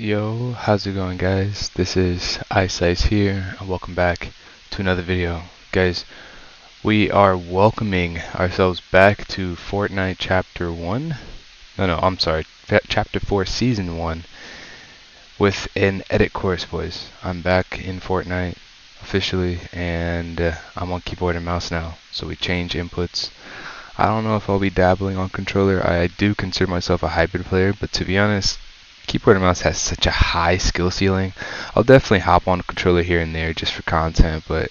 Yo, how's it going, guys? This is IceIce here, and welcome back to another video. Guys, we are welcoming ourselves back to Fortnite Chapter 1. I'm sorry, Chapter 4 Season 1 with an edit course, boys. I'm back in Fortnite officially, and I'm on keyboard and mouse now, so we change inputs. I don't know if I'll be dabbling on controller. I do consider myself a hybrid player, but to be honest, keyboard and mouse has such a high skill ceiling. I'll definitely hop on a controller here and there just for content, but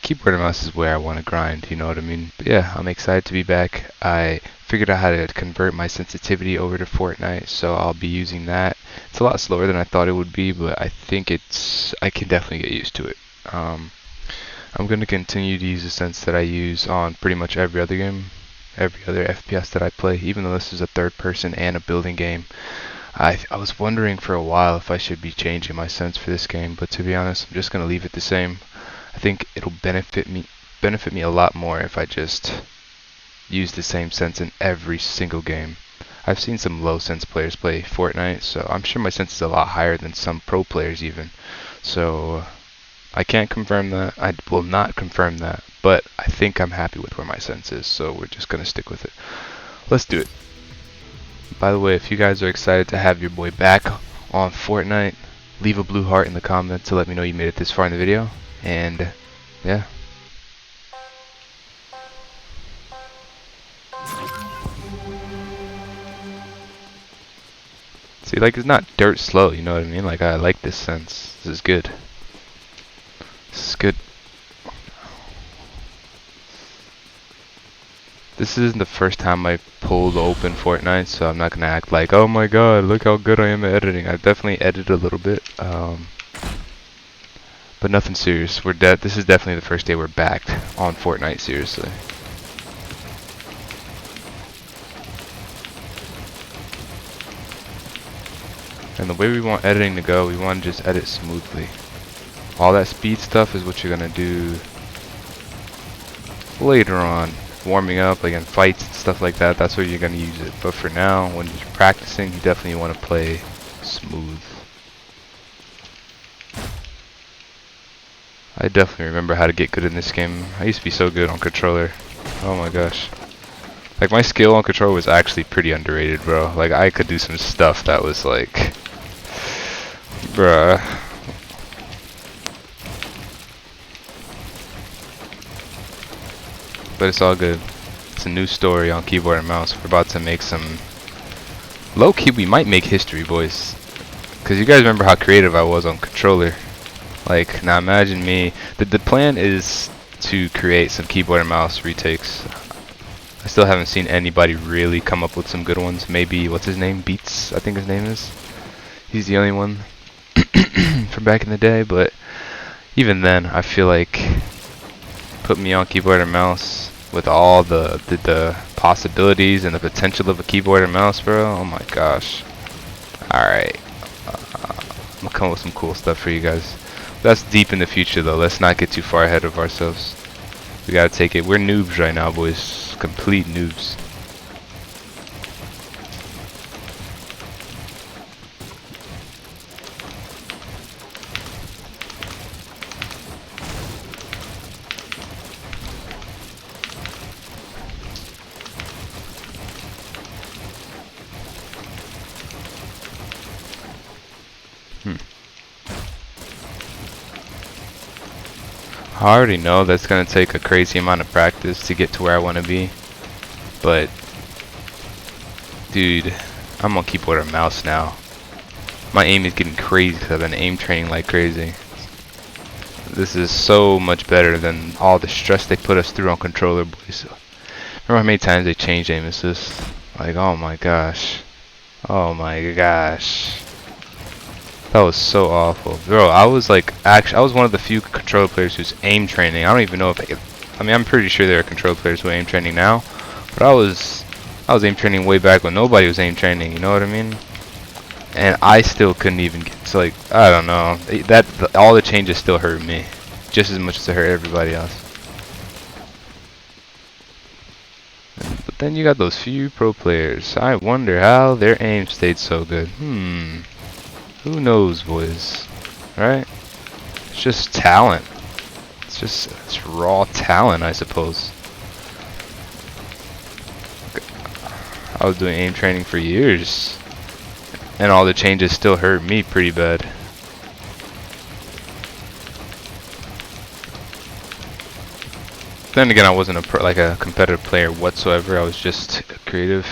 keyboard and mouse is where I want to grind, you know what I mean? But yeah, I'm excited to be back. I figured out how to convert my sensitivity over to Fortnite, so I'll be using that. It's a lot slower than I thought it would be, but I think I can definitely get used to it. I'm going to continue to use the sense that I use on pretty much every other game, every other FPS that I play, even though this is a third person and a building game. I was wondering for a while if I should be changing my sense for this game, but to be honest, I'm just going to leave it the same. I think it'll benefit me a lot more if I just use the same sense in every single game. I've seen some low sense players play Fortnite, so I'm sure my sense is a lot higher than some pro players even. So I can't confirm that. I will not confirm that, but I think I'm happy with where my sense is, so we're just going to stick with it. Let's do it. By the way, if you guys are excited to have your boy back on Fortnite, leave a blue heart in the comments to let me know you made it this far in the video. And yeah. See, like, it's not dirt slow, you know what I mean? Like, I like this sense. This is good. This is good. This isn't the first time I pulled open Fortnite, so I'm not gonna act like, oh my god, look how good I am at editing. I've definitely edited a little bit, but nothing serious. This is definitely the first day we're back on Fortnite, seriously. And the way we want editing to go, we want to just edit smoothly. All that speed stuff is what you're gonna do later on. Warming up, like in fights and stuff like that, that's where you're going to use it. But for now, when you're practicing, you definitely want to play smooth. I definitely remember how to get good in this game. I used to be so good on controller. Oh my gosh. Like, my skill on controller was actually pretty underrated, bro. Like, I could do some stuff that was like, bruh. But it's all good. It's a new story on keyboard and mouse. We're about to make some... Low-key, we might make history, boys. Because you guys remember how creative I was on controller. Like, now imagine me... The plan is to create some keyboard and mouse retakes. I still haven't seen anybody really come up with some good ones. Maybe, what's his name? Beats, I think his name is. He's the only one from back in the day, but even then, I feel like... Put me on keyboard and mouse with all the possibilities and the potential of a keyboard and mouse, bro. Oh my gosh. Alright. I'm gonna come up with some cool stuff for you guys. That's deep in the future, though. Let's not get too far ahead of ourselves. We gotta take it. We're noobs right now, boys. Complete noobs. I already know that's gonna take a crazy amount of practice to get to where I want to be, but dude, I'm on keyboard and mouse now. My aim is getting crazy because I've been aim training like crazy. This is so much better than all the stress they put us through on controller, boys. Remember how many times they changed aim assist? Like, oh my gosh. Oh my gosh. That was so awful. Bro, I was like, I was one of the few controller players who's aim training. I don't even know if I mean, I'm pretty sure there are controller players who are aim training now. But I was aim training way back when nobody was aim training, you know what I mean? And I still couldn't even get to, like, I don't know. All the changes still hurt me. Just as much as it hurt everybody else. But then you got those few pro players. I wonder how their aim stayed so good. Who knows, boys? Right? It's just talent. It's raw talent, I suppose. I was doing aim training for years, and all the changes still hurt me pretty bad. Then again, I wasn't a competitive player whatsoever. I was just creative,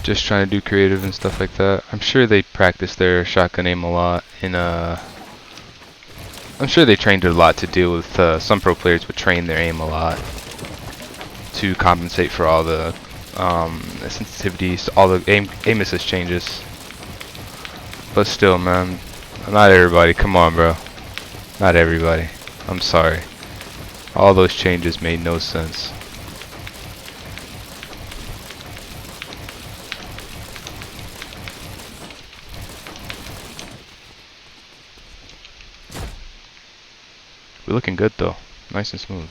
just trying to do creative and stuff like that. I'm sure they practiced their shotgun aim a lot. I'm sure they trained it a lot to deal with. Some pro players would train their aim a lot to compensate for all the sensitivities, all the aim assist changes. But still, man, not everybody. Come on, bro. Not everybody. I'm sorry. All those changes made no sense. We're looking good though. Nice and smooth.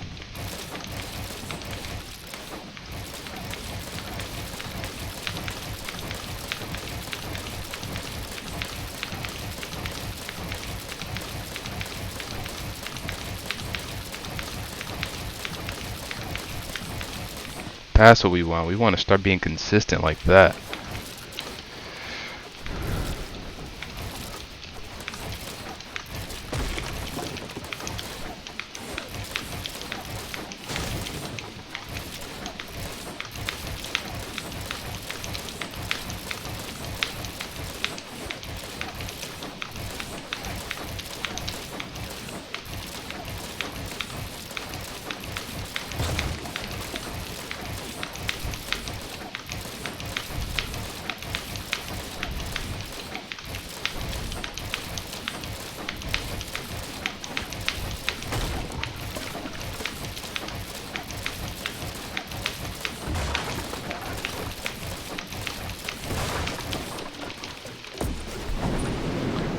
That's what we want. We want to start being consistent like that.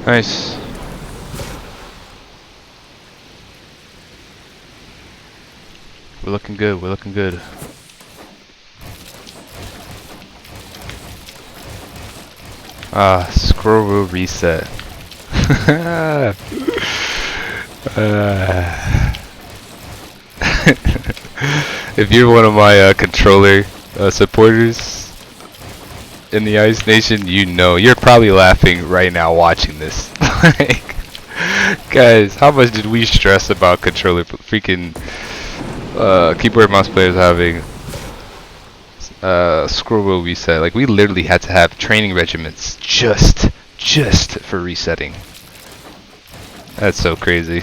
Nice. We're looking good. We're looking good. Scroll wheel reset. If you're one of my controller supporters in the Ice Nation, you know you're probably laughing right now watching this. Like, guys, how much did we stress about controller freaking keyboard mouse players having scroll wheel reset? Like, we literally had to have training regiments just for resetting. That's so crazy.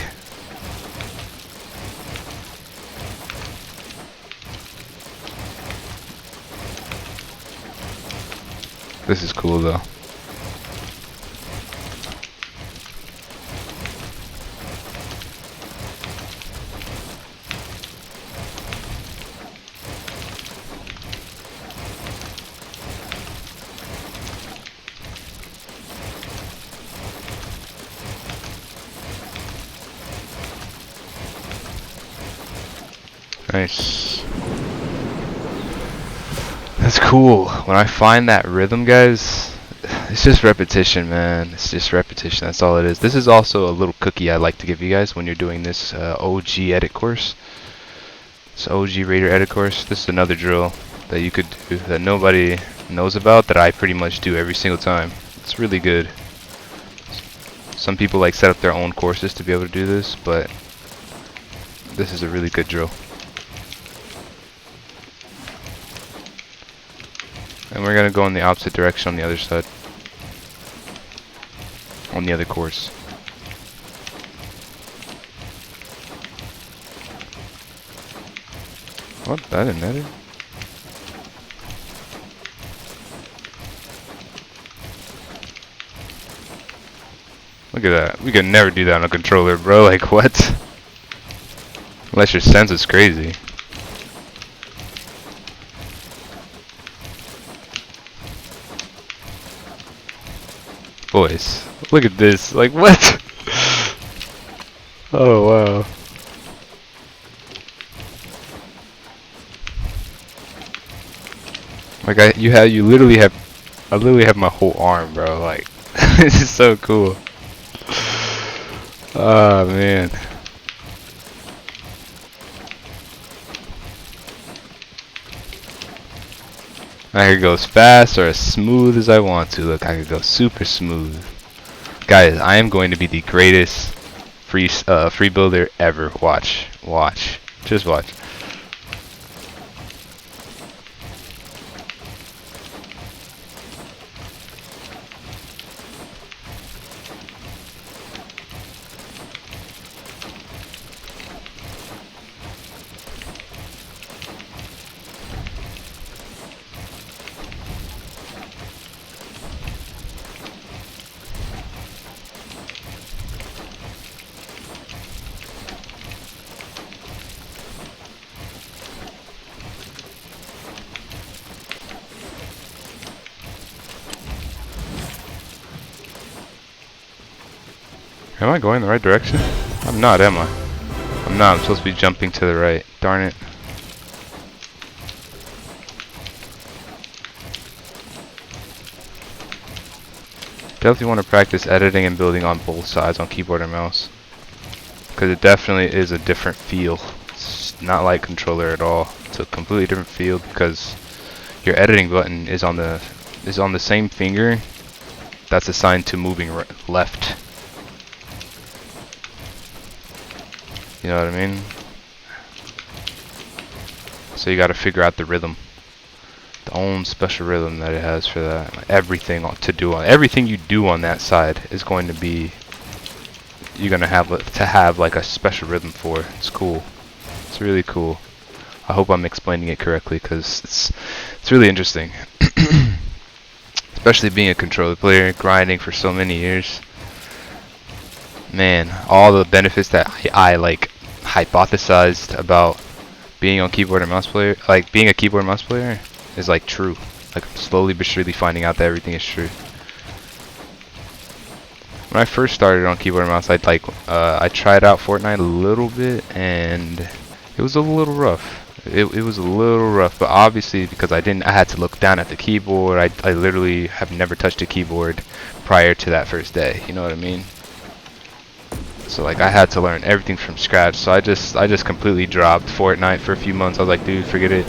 This is cool though. Nice. That's cool. When I find that rhythm, guys, it's just repetition, man. It's just repetition. That's all it is. This is also a little cookie I like to give you guys when you're doing this OG edit course. This OG Raider edit course. This is another drill that you could do that nobody knows about, that I pretty much do every single time. It's really good. Some people like set up their own courses to be able to do this, but this is a really good drill. And we're gonna go in the opposite direction on the other side. On the other course. What? That didn't matter. Look at that. We could never do that on a controller, bro. Like, what? Unless your sense is crazy. Boys, look at this. Like, what? Oh, wow. Like, I literally have my whole arm, bro. Like, This is so cool. Oh man. I could go as fast or as smooth as I want to. Look, I could go super smooth. Guys, I am going to be the greatest free builder ever. Watch. Watch. Just watch. Am I going the right direction? I'm not, am I? I'm not. I'm supposed to be jumping to the right. Darn it. Definitely want to practice editing and building on both sides on keyboard and mouse. Because it definitely is a different feel. It's not like controller at all. It's a completely different feel because your editing button is on the same finger that's assigned to moving left. You know what I mean? So you got to figure out the rhythm, the own special rhythm that it has for that. Like everything you do on that side is going to be, you're gonna have to have like a special rhythm for. It's cool. It's really cool. I hope I'm explaining it correctly because it's really interesting. Especially being a controller player, grinding for so many years. Man, all the benefits that I like hypothesized about being on keyboard and mouse player, like being a keyboard and mouse player, is like true. Like I'm slowly but surely finding out that everything is true. When I first started on keyboard and mouse, I tried out Fortnite a little bit, and it was a little rough. It was a little rough, but obviously because I had to look down at the keyboard. I literally have never touched a keyboard prior to that first day. You know what I mean? So like I had to learn everything from scratch. So I just completely dropped Fortnite for a few months. I was like, dude, forget it.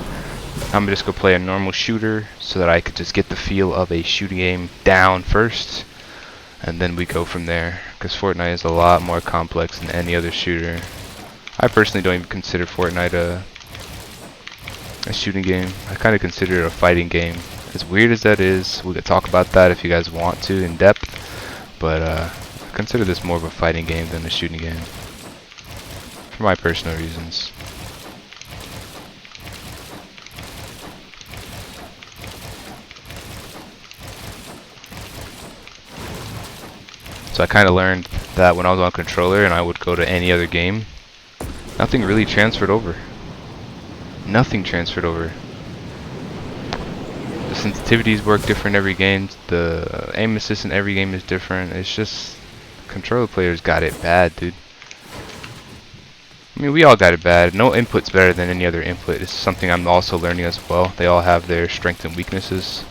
I'm gonna just go play a normal shooter so that I could just get the feel of a shooting game down first, and then we go from there. Because Fortnite is a lot more complex than any other shooter. I personally don't even consider Fortnite a shooting game. I kind of consider it a fighting game. As weird as that is, we could talk about that if you guys want to in depth. But I consider this more of a fighting game than a shooting game, for my personal reasons. So I kind of learned that when I was on controller and I would go to any other game, nothing really transferred over. Nothing transferred over. The sensitivities work different every game. The aim assist in every game is different. It's just controller players got it bad, dude. I mean, we all got it bad. No input's better than any other input. It's something I'm also learning as well. They all have their strengths and weaknesses,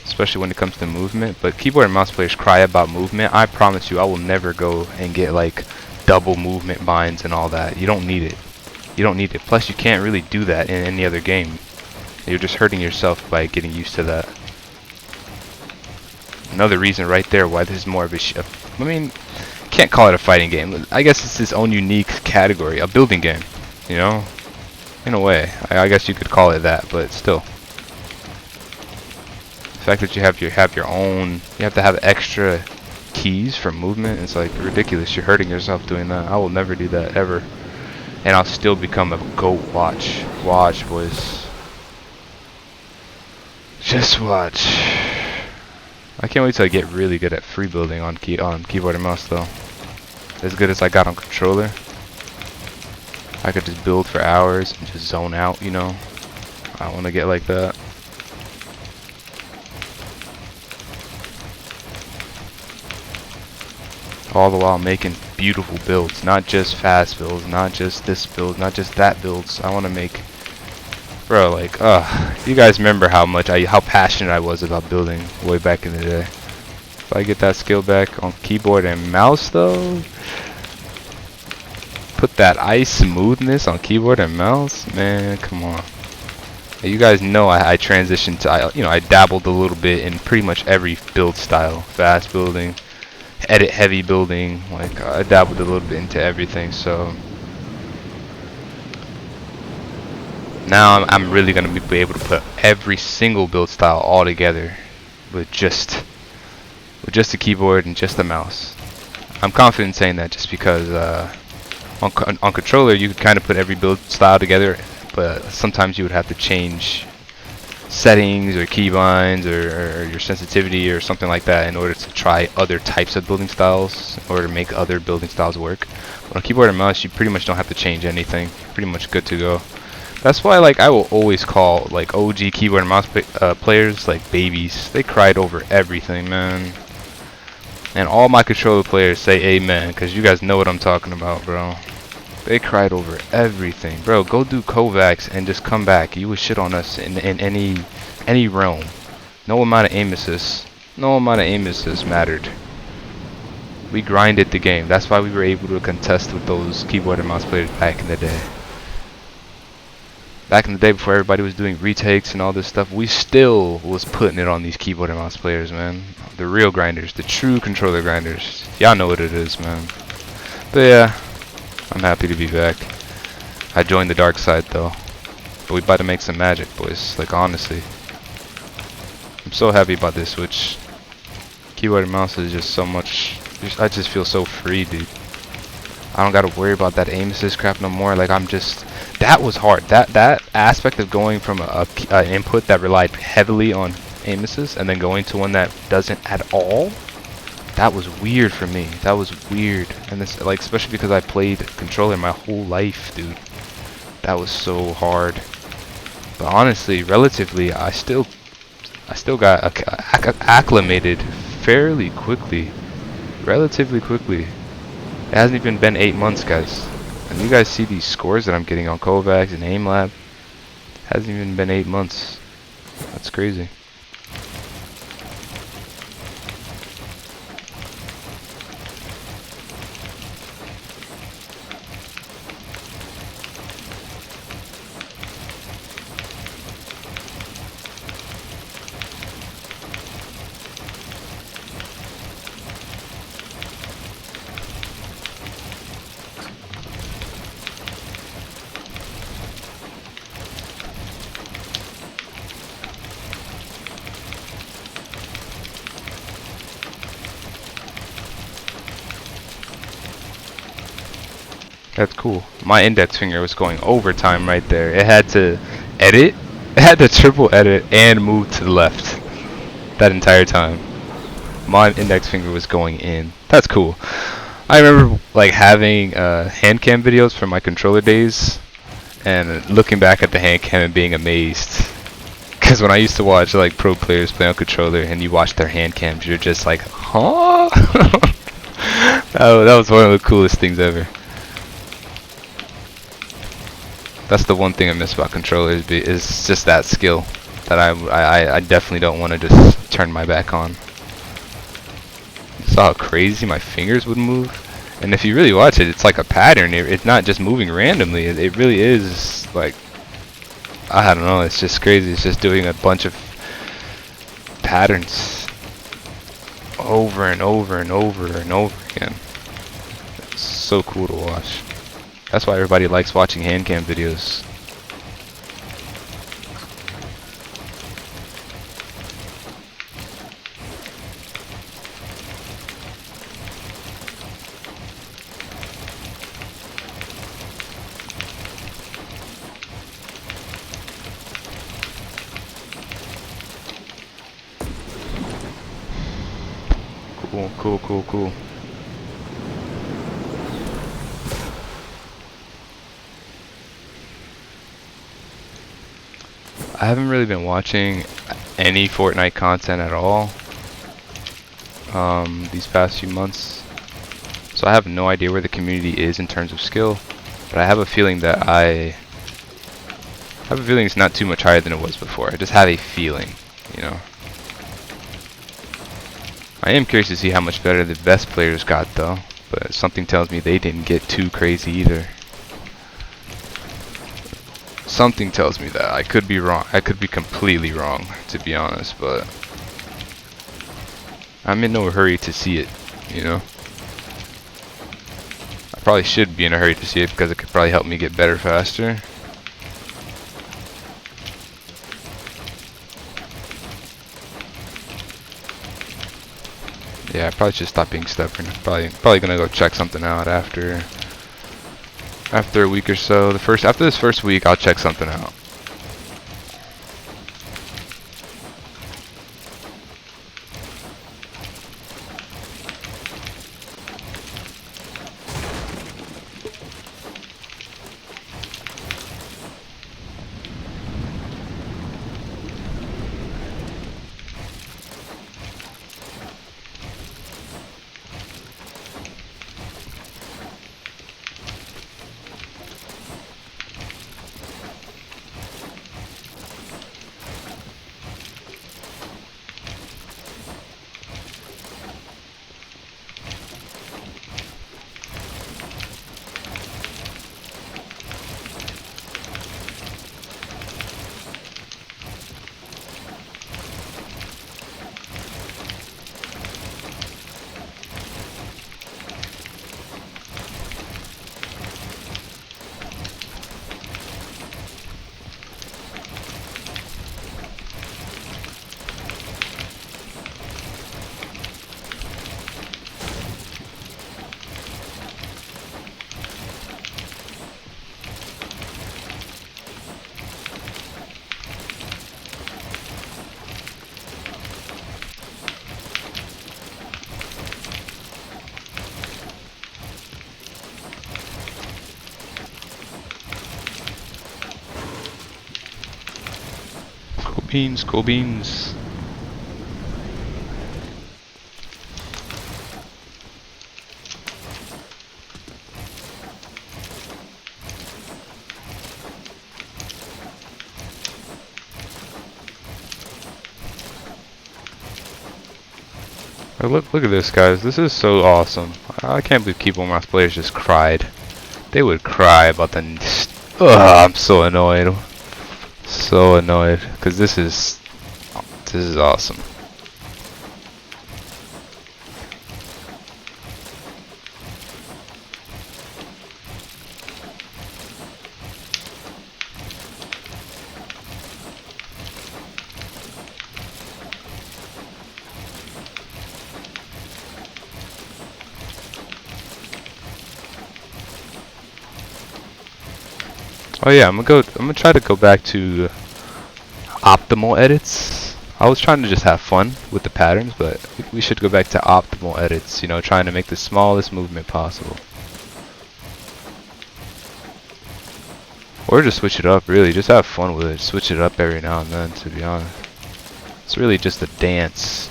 especially when it comes to movement. But keyboard and mouse players cry about movement. I promise you, I will never go and get like double movement binds and all that. You don't need it. You don't need it. Plus, you can't really do that in any other game. You're just hurting yourself by getting used to that. Another reason right there why this is more of a I mean, can't call it a fighting game. I guess it's its own unique category, a building game. You know, in a way, I guess you could call it that, but still. The fact that you have your own, you have to have extra keys for movement. It's like ridiculous. You're hurting yourself doing that. I will never do that ever, and I'll still become a goat. Watch, boys. Just watch. I can't wait till I get really good at free building on keyboard and mouse though. As good as I got on controller, I could just build for hours and just zone out, you know. I want to get like that. All the while making beautiful builds, not just fast builds, not just this build, not just that builds. I want to make, bro, like, you guys remember how passionate I was about building way back in the day. If I get that skill back on keyboard and mouse though, put that ice smoothness on keyboard and mouse, man, come on. You guys know I transitioned to, I dabbled a little bit in pretty much every build style. Fast building, edit heavy building, like I dabbled a little bit into everything, so now I'm really going to be able to put every single build style all together with just the keyboard and just the mouse. I'm confident saying that just because on controller you could kind of put every build style together, but sometimes you would have to change settings or keybinds or your sensitivity or something like that in order to try other types of building styles, in order to make other building styles work. But on keyboard and mouse you pretty much don't have to change anything. Pretty much good to go. That's why, like, I will always call like OG keyboard and mouse players like babies. They cried over everything, man. And all my controller players say amen, because you guys know what I'm talking about, bro. They cried over everything. Bro, go do Kovacs and just come back. You would shit on us in any realm. No amount of aim assist. No amount of aim assist mattered. We grinded the game. That's why we were able to contest with those keyboard and mouse players back in the day. Back in the day before everybody was doing retakes and all this stuff, we still was putting it on these keyboard and mouse players, man. The real grinders, the true controller grinders. Y'all know what it is, man. But yeah, I'm happy to be back. I joined the dark side though. But we about to make some magic, boys. Like, honestly. I'm so happy about this Switch. Keyboard and mouse is just so much... I just feel so free, dude. I don't gotta worry about that aim assist crap no more. Like, I'm just... That was hard. That aspect of going from an input that relied heavily on aim assist and then going to one that doesn't at all, that was weird for me. That was weird. And this, like, especially because I played controller my whole life, dude. That was so hard. But honestly, relatively, I still got acclimated fairly quickly. Relatively quickly. It hasn't even been 8 months, guys. And you guys see these scores that I'm getting on Kovacs and AimLab. Hasn't even been 8 months. That's crazy. That's cool. My index finger was going overtime right there. It had to edit. It had to triple edit and move to the left that entire time. My index finger was going in. That's cool. I remember like having hand cam videos from my controller days and looking back at the hand cam and being amazed. Because when I used to watch like pro players play on controller and you watch their hand cams, you're just like, huh? That was one of the coolest things ever. That's the one thing I miss about controllers, is just that skill that I definitely don't want to just turn my back on. You saw how crazy my fingers would move? And if you really watch it, it's like a pattern. It's not just moving randomly. It really is like, I don't know, it's just crazy. It's just doing a bunch of patterns over and over and over and over again. It's so cool to watch. That's why everybody likes watching hand cam videos. Cool. I haven't really been watching any Fortnite content at all these past few months, so I have no idea where the community is in terms of skill, but I have a feeling that it's not too much higher than it was before. I just have a feeling, you know. I am curious to see how much better the best players got though, but something tells me they didn't get too crazy either. Something tells me that. I could be wrong. I could be completely wrong, to be honest, but I'm in no hurry to see it, you know? I probably should be in a hurry to see it because it could probably help me get better faster. Yeah, I probably should stop being stubborn. Probably gonna go check something out after a week or so. After this first week, I'll check something out. Cool beans. Look at this, guys. This is so awesome. I can't believe Keyboard players just cried. They would cry about the... Ugh, I'm so annoyed. So annoyed. Because this is awesome. Oh yeah, I'm gonna try to go back to optimal edits. I was trying to just have fun with the patterns, but we should go back to optimal edits, you know, trying to make the smallest movement possible. Or just switch it up, really, just have fun with it. Switch it up every now and then, to be honest. It's really just a dance.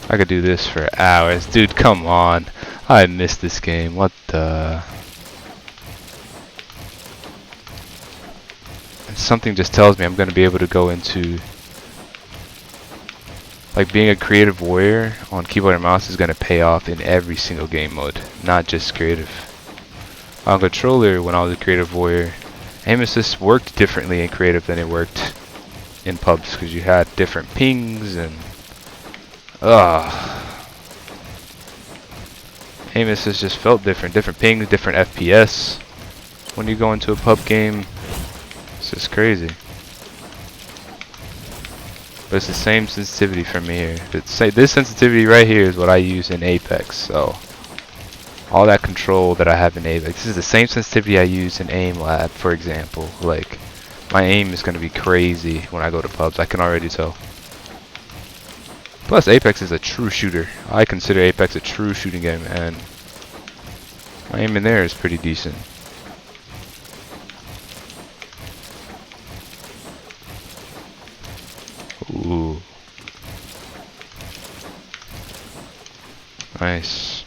I could do this for hours. Dude, come on. I missed this game. What the... Something just tells me I'm going to be able to go into... Like, being a creative warrior on keyboard and mouse is going to pay off in every single game mode. Not just creative. On controller, when I was a creative warrior, aim assist worked differently in creative than it worked in pubs. Because you had different pings and... Aim assist just felt different. Different pings, different FPS. When you go into a pub game, it's just crazy. But it's the same sensitivity for me here. This sensitivity right here is what I use in Apex. So all that control that I have in Apex, this is the same sensitivity I use in Aim Lab, for example. Like, my aim is going to be crazy when I go to pubs. I can already tell. Plus, Apex is a true shooter. I consider Apex a true shooting game, and my aim in there is pretty decent. Ooh. Nice.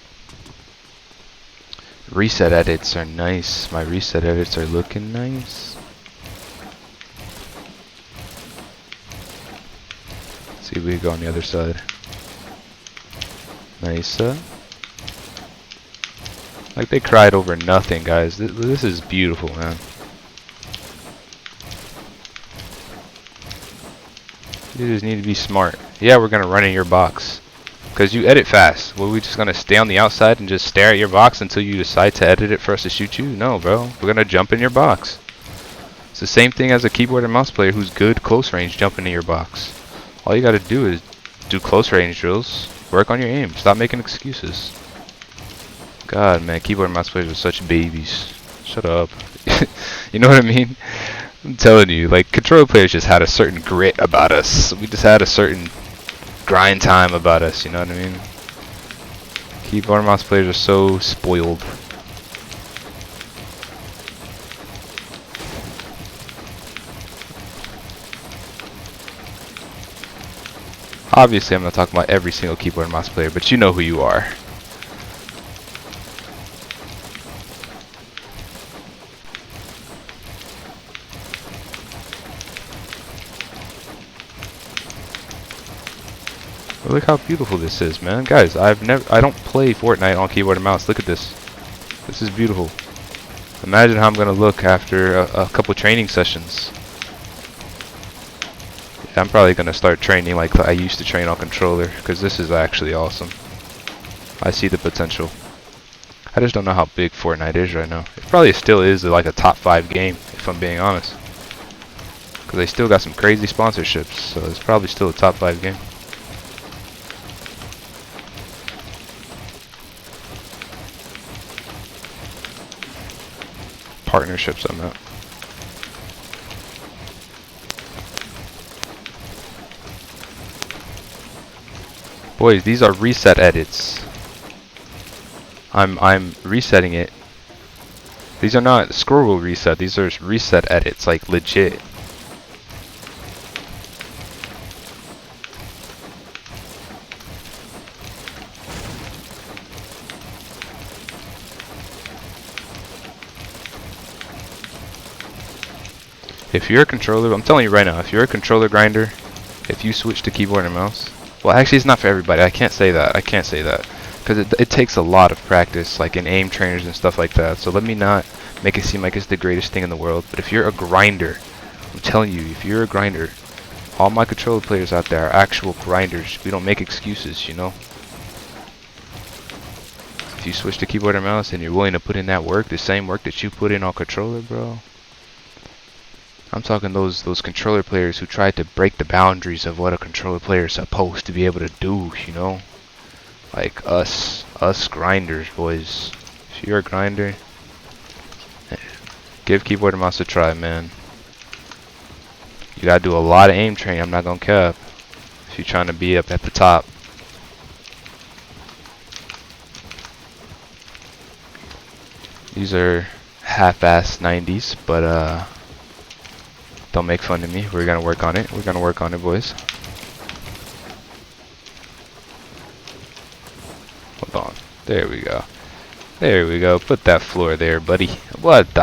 Reset edits are nice. My reset edits are looking nice. See if we can go on the other side. Nice. Like they cried over nothing, guys. This is beautiful, man. You just need to be smart. Yeah, we're gonna run in your box. Because you edit fast. Well, we just gonna stay on the outside and just stare at your box until you decide to edit it for us to shoot you? No, bro. We're gonna jump in your box. It's the same thing as a keyboard and mouse player who's good close range jumping in your box. All you gotta do is do close range drills. Work on your aim. Stop making excuses. God, man, keyboard and mouse players are such babies. Shut up. You know what I mean? I'm telling you, like, controller players just had a certain grit about us. We just had a certain grind time about us, you know what I mean? Keyboard and mouse players are so spoiled. Obviously, I'm not talking about every single keyboard and mouse player, but you know who you are. Look how beautiful this is, man. Guys, I don't play Fortnite on keyboard and mouse. Look at this. This is beautiful. Imagine how I'm gonna look after a couple training sessions. Yeah, I'm probably gonna start training like I used to train on controller, because this is actually awesome. I see the potential. I just don't know how big Fortnite is right now. It probably still is like a top 5 game, if I'm being honest. Because they still got some crazy sponsorships, so it's probably still a top 5 game. Partnerships on that. Boys, these are reset edits. I'm resetting it. These are not scroll wheel reset. These are reset edits, like legit. If you're a controller, I'm telling you right now, if you're a controller grinder, if you switch to keyboard and mouse, well, actually, it's not for everybody. I can't say that. I can't say that. Because it takes a lot of practice, like in aim trainers and stuff like that. So let me not make it seem like it's the greatest thing in the world. But if you're a grinder, I'm telling you, if you're a grinder, all my controller players out there are actual grinders. We don't make excuses, you know? If you switch to keyboard and mouse and you're willing to put in that work, the same work that you put in on controller, bro. I'm talking those controller players who tried to break the boundaries of what a controller player is supposed to be able to do, you know? Like us grinders, boys. If you're a grinder, give keyboard and mouse a try, man. You gotta do a lot of aim training, I'm not gonna cap, if you're trying to be up at the top. These are half-ass 90s, but don't make fun of me. We're gonna work on it. We're gonna work on it, boys. Hold on. There we go. There we go. Put that floor there, buddy. What the?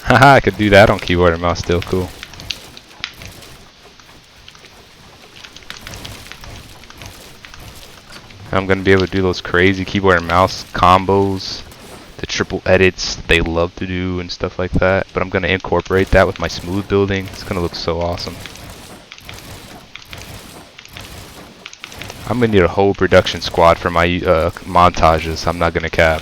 Haha, I could do that on keyboard and mouse. Still cool. I'm gonna be able to do those crazy keyboard and mouse combos, the triple edits they love to do and stuff like that, but I'm gonna incorporate that with my smooth building. It's gonna look so awesome. I'm gonna need a whole production squad for my montages. I'm not gonna cap,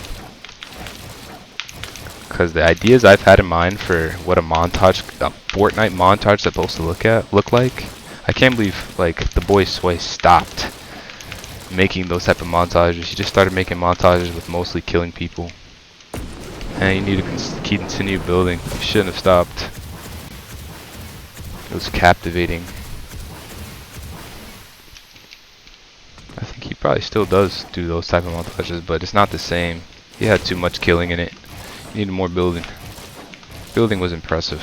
because the ideas I've had in mind for what a Fortnite montage is supposed to look like, I can't believe like the boy Sway stopped making those type of montages. He just started making montages with mostly killing people. And you need to continue building. You shouldn't have stopped. It was captivating. I think he probably still does do those type of montages, but it's not the same. He had too much killing in it. He needed more building. Building was impressive.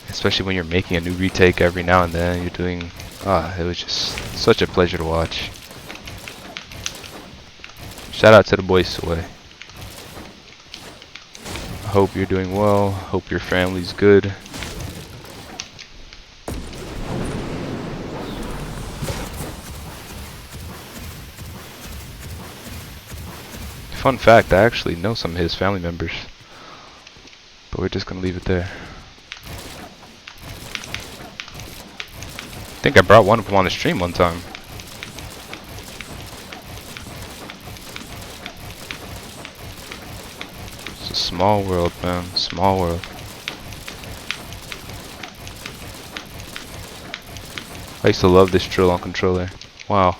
Especially when you're making a new retake every now and then. You're doing... it was just such a pleasure to watch. Shout out to the boy Sway. hope you're doing well. Hope your family's good. Fun fact, I actually know some of his family members. But we're just gonna leave it there. I think I brought one of them on the stream one time. It's a small world, man. Small world. I used to love this drill on controller. Wow.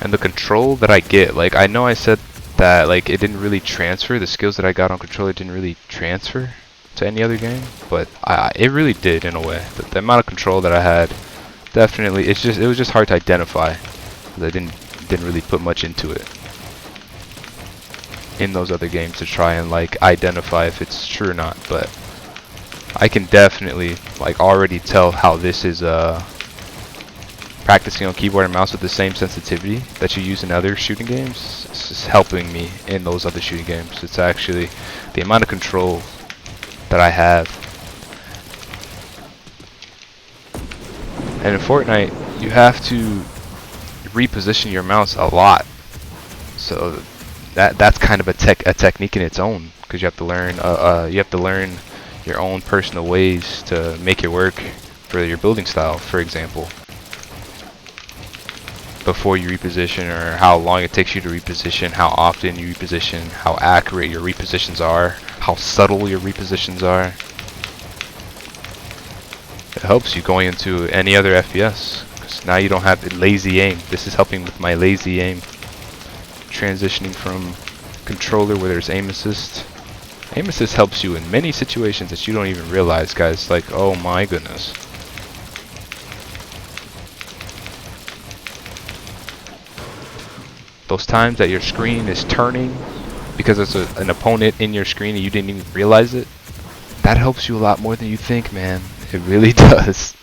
And the control that I get, like, I know I said that, like, it didn't really transfer. The skills that I got on controller didn't really transfer to any other game, but it really did in a way. The amount of control that I had, definitely, it was just hard to identify, because I didn't really put much into it in those other games to try and, like, identify if it's true or not. But I can definitely, like, already tell how this is practicing on keyboard and mouse with the same sensitivity that you use in other shooting games. It's helping me in those other shooting games. It's actually the amount of control that I have. And in Fortnite, you have to reposition your mouse a lot. So that's kind of a technique in its own, because you have to learn your own personal ways to make it work for your building style, for example, before you reposition, or how long it takes you to reposition, how often you reposition, how accurate your repositions are, how subtle your repositions are. It helps you going into any other FPS, because now you don't have lazy aim. This is helping with my lazy aim. Transitioning from controller where there's aim assist. Aim assist helps you in many situations that you don't even realize, guys. Like, oh my goodness. Those times that your screen is turning because there's an opponent in your screen and you didn't even realize it, that helps you a lot more than you think, man. It really does.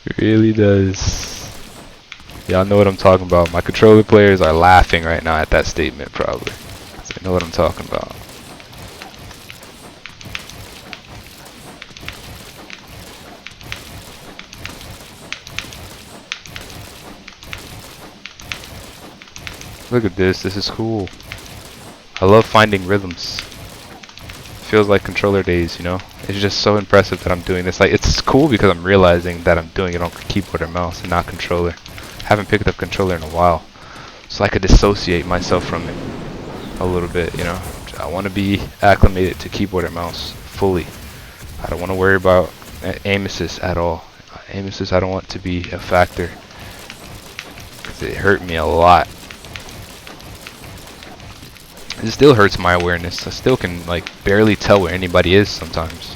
It really does. Y'all know what I'm talking about. My controller players are laughing right now at that statement, probably. So they know what I'm talking about. Look at this. This is cool. I love finding rhythms. Feels like controller days, you know? It's just so impressive that I'm doing this. Like, it's cool because I'm realizing that I'm doing it on keyboard or mouse and not controller. Haven't picked up controller in a while, so I could dissociate myself from it a little bit, you know? I want to be acclimated to keyboard or mouse fully. I don't want to worry about aim assist at all. Aim assist, I don't want to be a factor, because it hurt me a lot. It still hurts my awareness. I still can, like, barely tell where anybody is sometimes.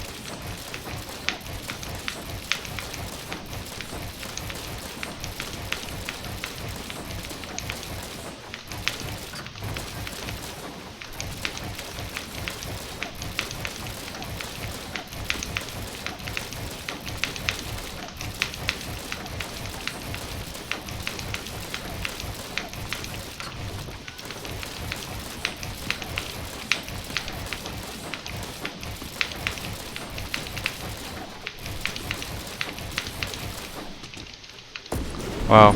Wow.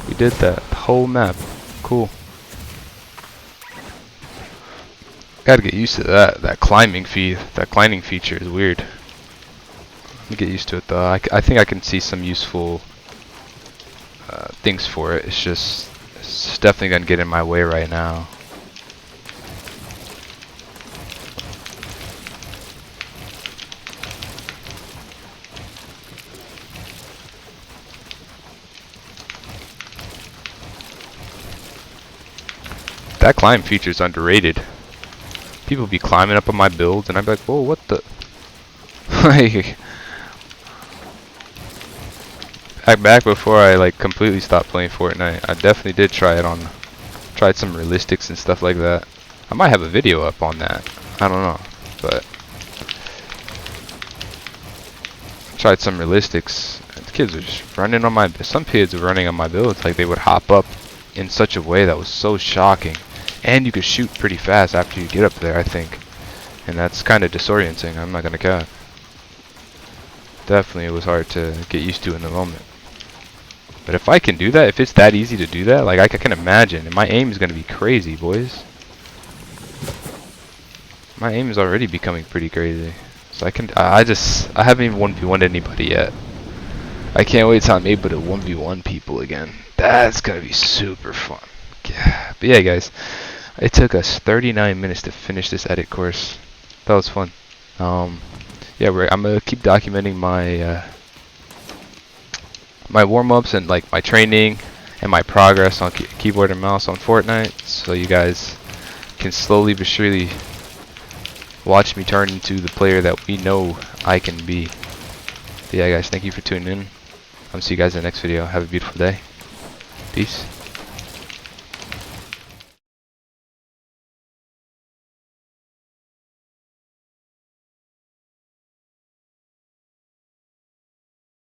We did that. The whole map. Cool. Gotta get used to that. That climbing feature is weird. Let me get used to it though. I think I can see some useful things for it. It's definitely gonna get in my way right now. That climb feature is underrated. People be climbing up on my builds, and I'm like, whoa, what the? Like, back before I like completely stopped playing Fortnite, I definitely did try it on, tried some realistics and stuff like that. I might have a video up on that. I don't know, but tried some realistics. And the kids were just running on my. Some kids were running on my builds, like they would hop up in such a way that was so shocking. And you could shoot pretty fast after you get up there, I think. And that's kind of disorienting, I'm not gonna cap. Definitely it was hard to get used to in the moment. But if I can do that, if it's that easy to do that, like I can imagine, and my aim is gonna be crazy, boys. My aim is already becoming pretty crazy. So I haven't even 1v1'd anybody yet. I can't wait till I'm able to 1v1 people again. That's gonna be super fun. Yeah. But yeah, guys, it took us 39 minutes to finish this edit course. That was fun. Yeah, I'm gonna keep documenting my my warm-ups and like my training and my progress on keyboard and mouse on Fortnite, so you guys can slowly but surely watch me turn into the player that we know I can be. But yeah, guys, thank you for tuning in. I'll see you guys in the next video. Have a beautiful day. Peace.